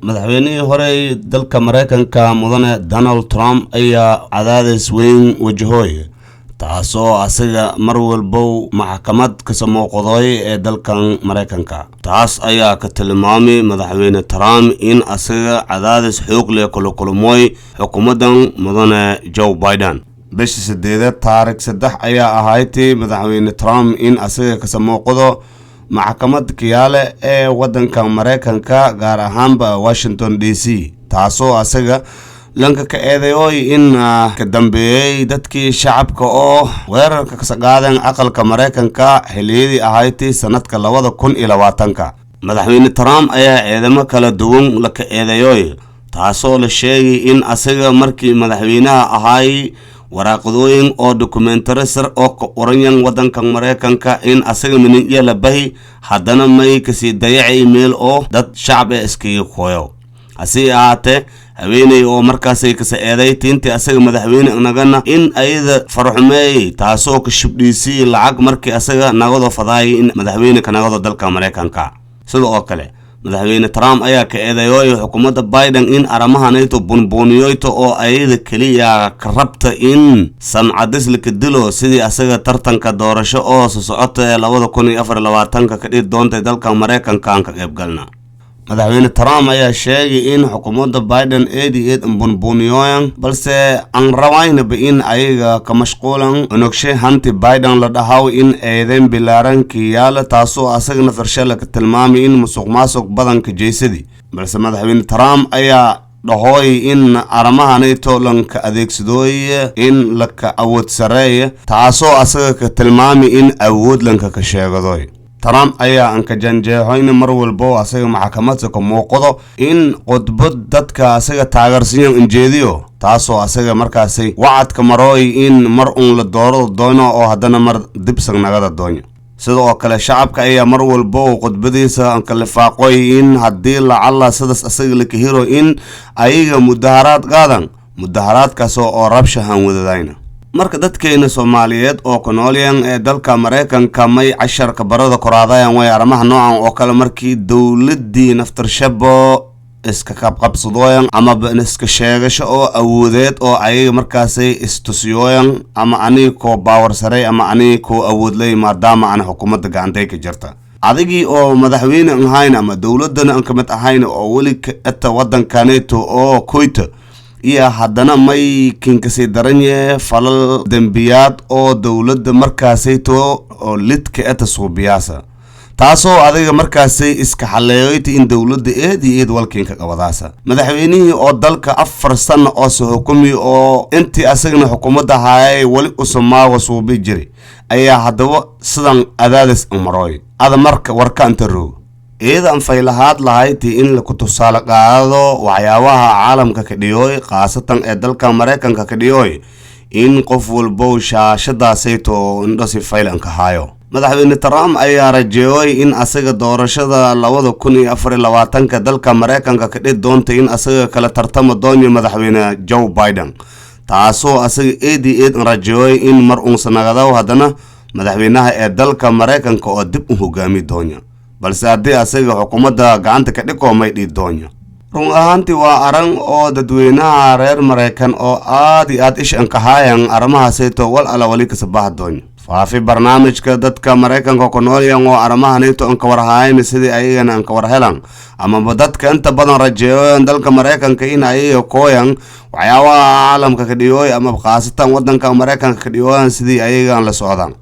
madaxweynihii hore dalka Mareykanka mudane Donald Trump ayaa cadaadis weyn wajahooy taasoo asaga mar walba maxkamad ka samooqday ee dalkan Mareykanka taas ayaa ka tilmaamay madaxweyne Trump in asaga cadaadis xoog leh kula kulmay xukuumadan mudane Joe Biden bishii 8 taariikh 3 ayaa ahayd madaxweyne Trump in asaga ka samooqdo maxkamad kiyaale ee wadanka Mareykanka gaar ahaanba Washington DC taasoo asaga lanka ka eedeeyay in ka dambeeyay dadkii shacabka oo weerarka ka saqaadan aqalka Mareykanka xiliyadii ahayd sanadka 2020 madaxweyne Trump ayaa eedamo kala duwan la ka eedeeyay taasoo la sheegay in asaga markii madaxweynaha ahaay waraaqadooyin oo documentary sir oo ka oranyan wadanka Mareykanka in asaga miniya la bahi haddana may ka sii dayacay email oo dad shacab iskiga kooyo hasi ahaatee haweeney oo markaas ay ka saaciday tintii asaga madaxweyne nagana in ayada farxumeey taasoo ka shubdhiisay lacag markii asaga nagado faday in madaxweyne ka nagado dalka Mareykanka sidoo kale madaxweyne Trump ayaa ka eedeeyay xukuumadda Biden in aramahanayto bunbuniyoyto oo ayada kaliya ka rabta in sancadis la dilo sidii asaga tartanka doorasho oo socota 2024 ka dhig doonta dalka Mareykanka ka qayb galna madaxweyne Trump ayaa sheegay in xukuumadda Biden eed bunbuniyoyan balse aan rawayn in ayaga ka mashquulan onogshay hanti Biden la dhahaw in eedan bilaaran kiyaala taasoo asagna farshal ka tilmaamay in musuqmaasuq badan ka jeesadii balse madaxweyne Trump ayaa dhahoy in aramahanayto lanka adeegsadooy in la ka awood sareeyo taasoo asaga ka tilmaamay in awood lanka ka sheegadoy Trump ayaa anka janjeexoyn mar walba asaga maxkamadda ka muuqdo in qodbad dadka asaga taageersan injeediyo taasoo asaga markaasay wacadka marooy in mar la dooro doono oo haddana mar dibsag nagada doono sidoo kale shacabka ayaa mar walba qodbadiisa anka lifaaqoy in haddii lacala sidaas asaga la kahiro in ayaga mudaharaad qaadan mudaharaadkaas oo rabshahan wadadayna marka dadkeena Soomaaliyeed oo ku noolyan ee dalka Mareykanka may casharka barada qoraadayaan way aramaha noocan oo kale markii dawladii naftarshabo iska qabsadooyan ama iska sheegasho oo awoodeed oo ayaga markaasay istusiyooyan ama aniga power saray ama aniga awood leh maadaama aan xukuumadda gacantay ka jirta adigii oo madaxweyne ahayn ama dawladana aan ka mid ahayn oo wali ka wadankaneeto oo koyta iyo haddana may kinkasi daranye falal dambiyaad oo dawladda markaasayto oo lidka eta suubiyaasa taasoo adiga markaasay iska xaleeyay in dawladda eed walkiinka qabadaasa madaxweynihii oo dalka 4 sano oo soo xukumay oo intii asagna xukuumadda haay wali u Soomaaliya suubi jiray ayaa haddaba sidan cadaadis umaroy ada marka warka inta roog eedan faylahaad lahayd in la ku tusaale qaado waxyaabaha caalamka ka dhiyay qaasatan ee dalka Mareykanka ka dhiyay in qof walba shaashadaasayto indhasi faylan ka hayo madaxweyne Trump ayaa rajeeyay in asaga doorashada 2024 dalka Mareykanka ka dhig doonto in asaga kala tartamo doono madaxweyne Joe Biden taasoo asaga eed rajeeyay in mar sanagado haddana madaxweynaha ee dalka Mareykanka oo dib u hogaami doono balse haddii asaga xukuumadda gacanta ka dhigoo may dhii doono run ahaantii waa aran oo dadweynaha reer Mareykan oo aad ishan ka haayaan aramahaasayto wal ala wali ka sabaha doono faafi barnaamijka dadka Mareykanka ku noolyan oo aramahanayto aan ka warhayn sidii ayagana aan ka warhelan ama dadka inta badan rajeeyo dalka Mareykanka in ayaga kooyan waxyaabaha caalamka ka dhiyay ama qaasatan wadanka Mareykanka ka dhiyay sidii ayaga la socdaan